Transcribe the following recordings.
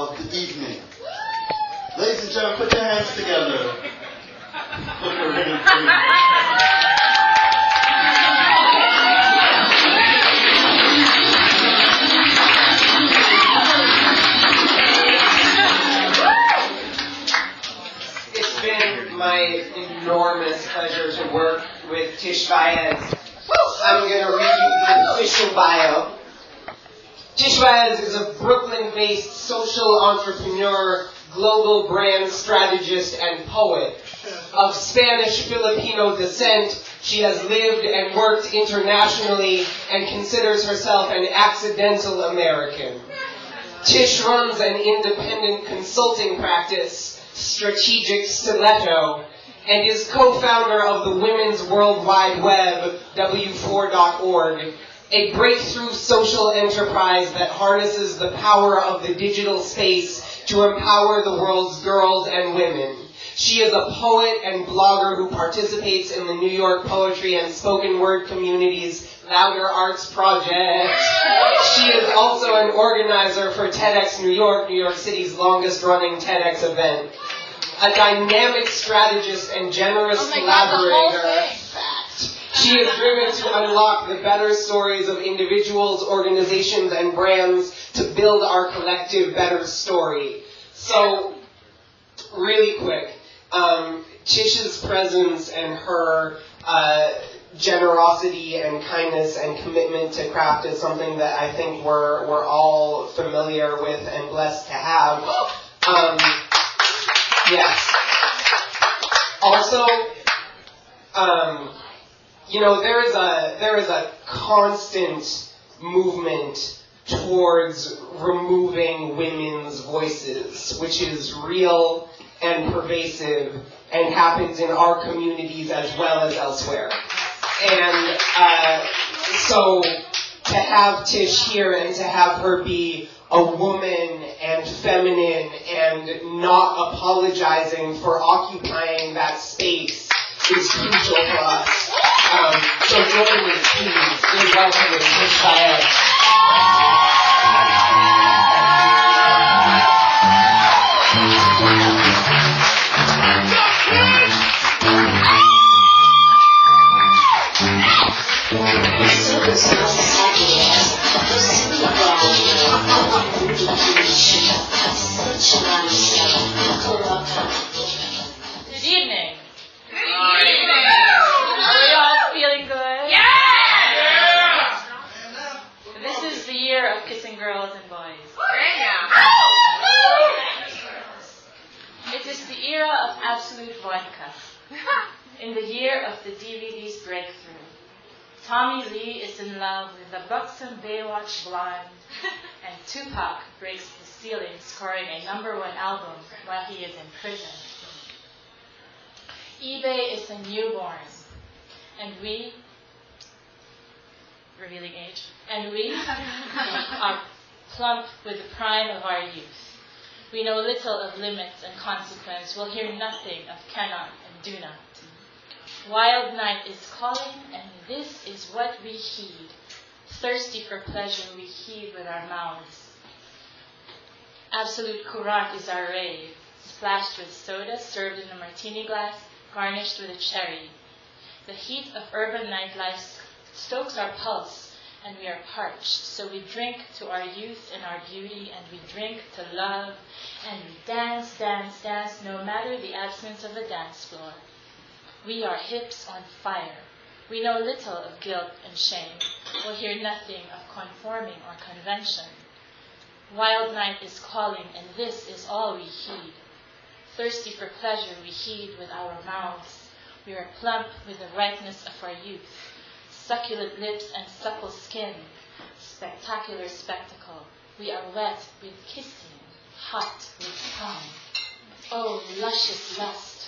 of the evening. Ladies and gentlemen, put your hands together. It's been my enormous pleasure to work with Tish Valles. I'm going to read you the official bio. Tish Valles is a Brooklyn-based social entrepreneur, global brand strategist, and poet. Of Spanish-Filipino descent, she has lived and worked internationally and considers herself an accidental American. Tish runs an independent consulting practice, Strategic Stiletto, and is co-founder of the Women's World Wide Web, W4.org, a breakthrough social enterprise that harnesses the power of the digital space to empower the world's girls and women. She is a poet and blogger who participates in the New York poetry and spoken word community's louderARTS project. She is also an organizer for TEDx New York, New York City's longest running TEDx event. A dynamic strategist and generous collaborator. She is driven to unlock the better stories of individuals, organizations, and brands to build our collective better story. So, really quick, Tish's presence and her generosity and kindness and commitment to craft is something that I think we're all familiar with and blessed to have. Yes. Also, there is a constant movement towards removing women's voices, which is real and pervasive and happens in our communities as well as elsewhere. And so to have Tish here and to have her be a woman and feminine and not apologizing for occupying that space is crucial for us. So join me, please, in welcoming Tish Valles. Good evening. Good evening. Are we all feeling good? Yeah! This is the year of kissing girls and boys. It is the era of absolute vodka. In the year of the DVD's breakthrough. Tommy Lee is in love with the buxom Baywatch blonde, and Tupac breaks the ceiling, scoring a #1 album while he is in prison. eBay is a newborn, and we, revealing age, and we are plump with the prime of our youth. We know little of limits and consequence. We'll hear nothing of cannot and do not. Wild night is calling, and this is what we heed. Thirsty for pleasure, we heed with our mouths. Absolute Kurat is our rave, splashed with soda, served in a martini glass, garnished with a cherry. The heat of urban nightlife stokes our pulse, and we are parched. So we drink to our youth and our beauty, and we drink to love, and we dance, dance, dance, no matter the absence of a dance floor. We are hips on fire. We know little of guilt and shame. We'll hear nothing of conforming or convention. Wild night is calling, and this is all we heed. Thirsty for pleasure, we heed with our mouths. We are plump with the ripeness of our youth. Succulent lips and supple skin. Spectacular spectacle. We are wet with kissing, hot with tongue. Oh, luscious lust.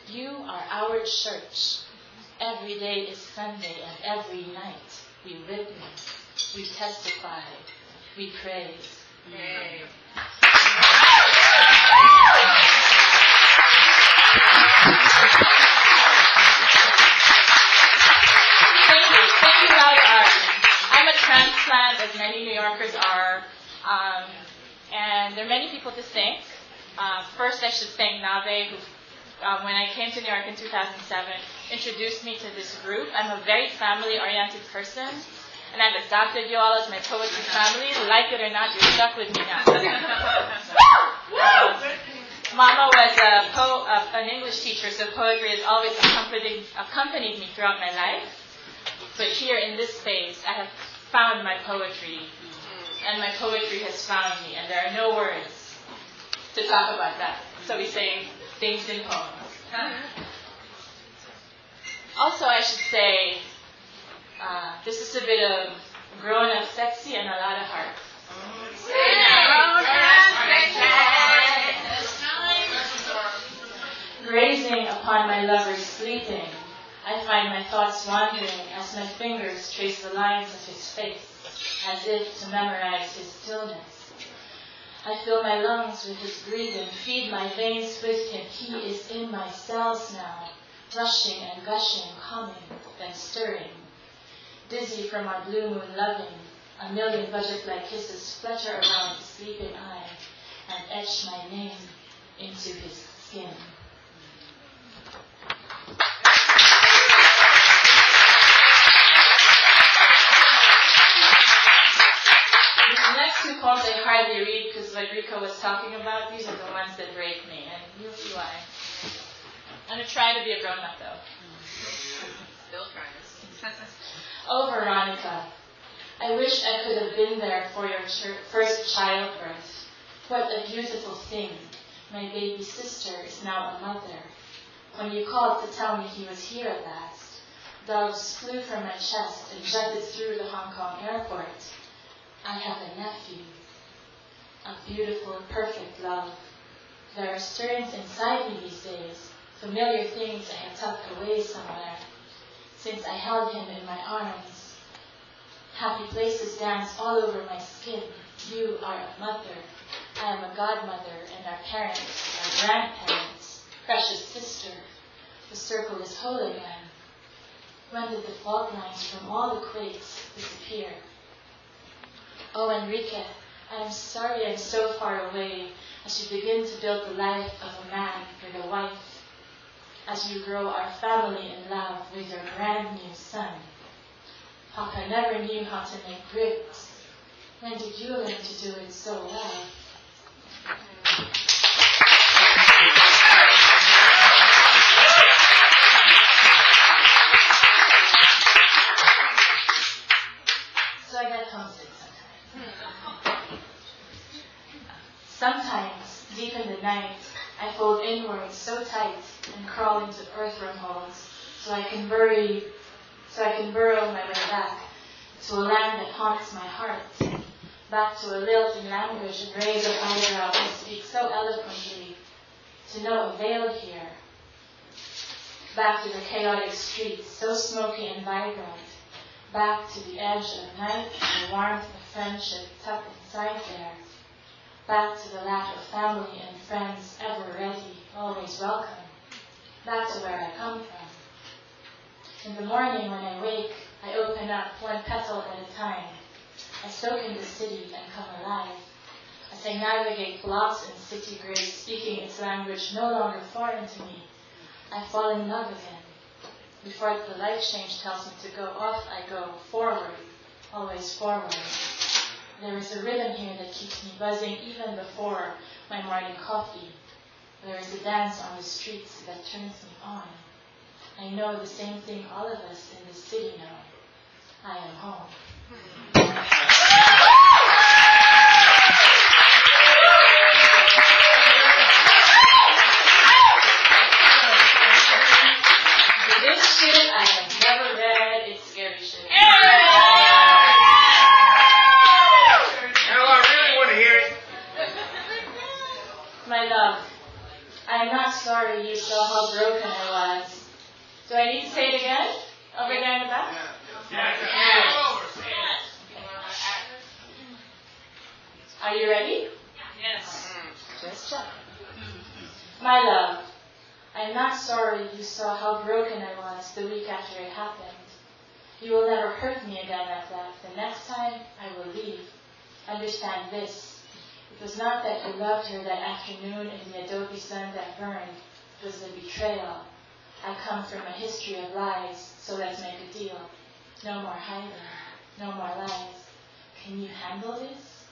You are our church. Every day is Sunday, and every night we witness, we testify, we praise. Yay. Thank you, louderARTS. I'm a transplant, as many New Yorkers are, and there are many people to thank. First, I should thank Nave, who, when I came to New York in 2007, introduced me to this group. I'm a very family-oriented person, and I've adopted you all as my poetry family. Like it or not, you're stuck with me now. Mama was an English teacher, so poetry has always accompanied me throughout my life. But here in this space, I have found my poetry, and my poetry has found me, and there are no words to talk about that. So we say things in poems. Also, I should say, this is a bit of grown-up sexy and a lot of heart. Grazing upon my lover's sleeping, I find my thoughts wandering as my fingers trace the lines of his face, as if to memorize his stillness. I fill my lungs with his breathing, feed my veins with him. He is in my cells now, rushing and gushing, coming, then stirring. Dizzy from our blue moon loving, a million butterfly kisses flutter around his sleeping eye and etch my name into his skin. These next two poems I hardly read because what Rico was talking about, these are the ones that break me, and you'll see why. I'm going to try to be a grown-up, though. Still trying. Oh, Veronica, I wish I could have been there for your first childbirth. What a beautiful thing. My baby sister is now a mother. When you called to tell me he was here at last, doves flew from my chest and jutted through the Hong Kong airport. I have a nephew, a beautiful, perfect love. There are stirrings inside me these days, familiar things I had tucked away somewhere. Since I held him in my arms, happy places dance all over my skin. You are a mother. I am a godmother, and our parents, our grandparents, precious sister. The circle is whole again. When did the fault lines from all the quakes disappear? Oh, Enrique, I am sorry I'm so far away as you begin to build the life of a man with a wife. As you grow our family in love with your brand new son. Papa never knew how to make bricks. When did you learn to do it so well? So I get homesick sometimes. Sometimes, deep in the night, I fold inwards so tight and crawl into earth wormholes so I can burrow my way back to a land that haunts my heart, back to a lilting language and raise an eyebrow and speak so eloquently, to no avail here, back to the chaotic streets so smoky and vibrant, back to the edge of night and the warmth of friendship tucked inside there, back to the lack of family and friends ever ready, always welcome, back to where I come from. In the morning when I wake, I open up one petal at a time. I soak in the city and come alive. As I navigate blocks and city grace, speaking its language no longer foreign to me, I fall in love again. Before the light change tells me to go off, I go forward, always forward. There is a rhythm here that keeps me buzzing even before my morning coffee. There is a dance on the streets that turns me on. I know the same thing all of us in this city know. I am home. This shit I have never read. It's scary shit. My love, I am not sorry you saw how broken I was. Do I need to say it again? Over there in the back? Are you ready? Yes. Just check. My love, I am not sorry you saw how broken I was the week after it happened. You will never hurt me again like that. The next time I will leave. Understand this. It was not that I loved her that afternoon in the adobe sun that burned. It was the betrayal. I come from a history of lies, so let's make a deal. No more hiding, no more lies. Can you handle this?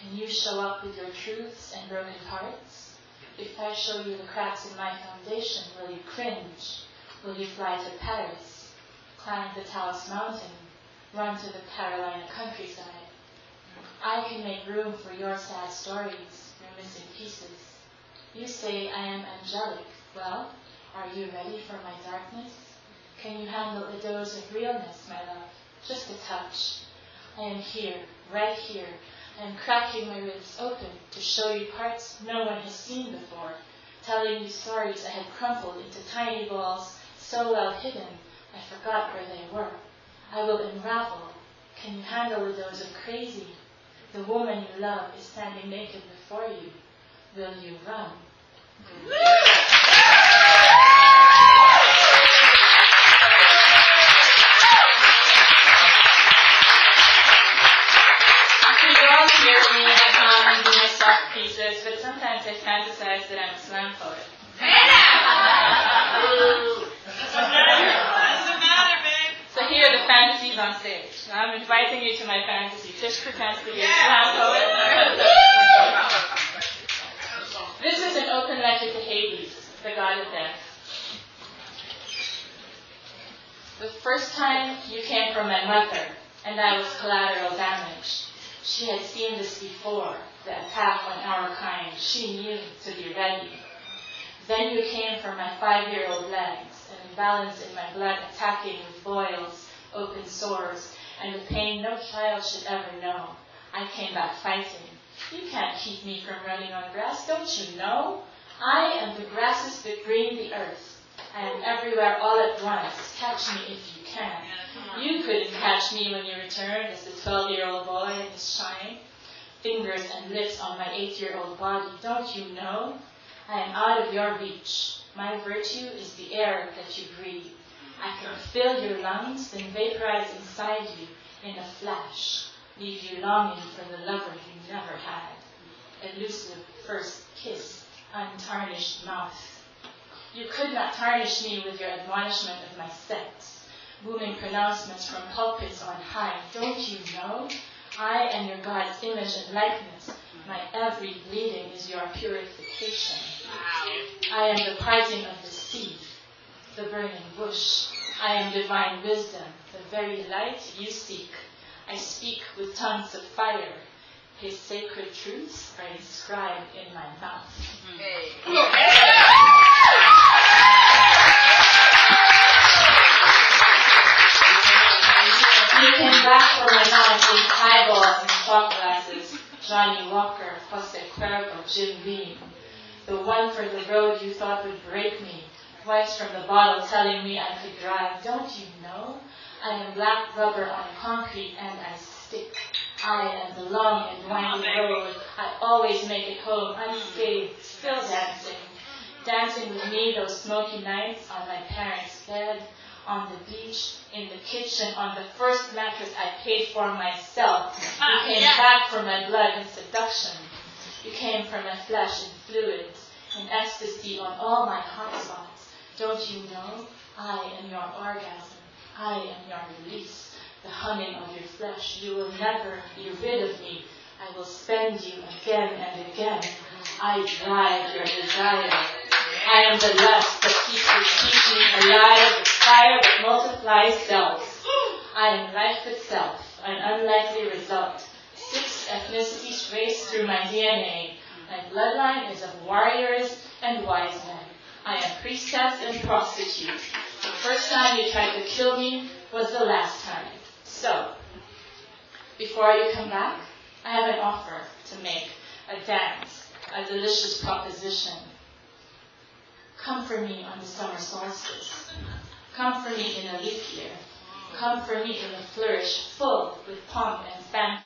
Can you show up with your truths and broken parts? If I show you the cracks in my foundation, will you cringe? Will you fly to Paris, climb the Taos Mountain, run to the Carolina countryside? I can make room for your sad stories, your missing pieces. You say I am angelic. Well, are you ready for my darkness? Can you handle a dose of realness, my love? Just a touch. I am here, right here. I am cracking my ribs open to show you parts no one has seen before, telling you stories I had crumpled into tiny balls so well hidden I forgot where they were. I will unravel. Can you handle a dose of crazy? The woman you love is standing naked before you. Will you run? Pieces, but sometimes I fantasize that I'm a slam poet. Doesn't matter, babe. So here are the fantasies on stage. Now I'm inviting you to my fantasy. Tish pretends to be a slam poet. This is an open letter to Hades, the god of death. The first time you came from my mother, and I was collateral damage. She had seen this before, the attack on our kind. She knew to be ready. Then you came for my 5-year-old legs, an imbalance in my blood attacking with boils, open sores, and a pain no child should ever know. I came back fighting. You can't keep me from running on grass, don't you know? I am the grasses that green the earth. I am everywhere all at once. Catch me if you can. You couldn't catch me when you returned as the 12-year-old boy in his shine. Fingers and lips on my 8-year-old body. Don't you know? I am out of your reach. My virtue is the air that you breathe. I can fill your lungs, then vaporize inside you in a flash. Leave you longing for the lover you never had. Elusive first kiss, untarnished mouth. You could not tarnish me with your admonishment of my sex. Booming pronouncements from pulpits on high. Don't you know? I am your God's image and likeness. My every bleeding is your purification. I am the parting of the sea, the burning bush. I am divine wisdom, the very light you seek. I speak with tongues of fire. His sacred truths are inscribed in my mouth. You came back for my mouth with highballs and shot glasses. Johnny Walker, Jose Cuervo, Jim Beam. The one for the road you thought would break me. Voice from the bottle telling me I could drive. Don't you know? I am black rubber on concrete and I stick. I am the long and winding road. I always make it home unscathed, still dancing. Dancing with me those smoky nights on my parents' bed, on the beach, in the kitchen, on the first mattress I paid for myself. You came back for my blood and seduction. You came for my flesh and fluids, in ecstasy on all my hot spots. Don't you know? I am your orgasm. I am your release, the humming of your flesh. You will never be rid of me. I will spend you again and again. I drive your desire. I am the lust that keeps me alive with fire that multiplies cells. I am life itself, an unlikely result. 6 ethnicities race through my DNA. My bloodline is of warriors and wise men. I am priestess and prostitute. The first time you tried to kill me was the last time. So, before you come back, I have an offer to make, a dance, a delicious proposition. Come for me on the summer solstice. Come for me in a leap year. Come for me in a flourish full with pomp and fanfare.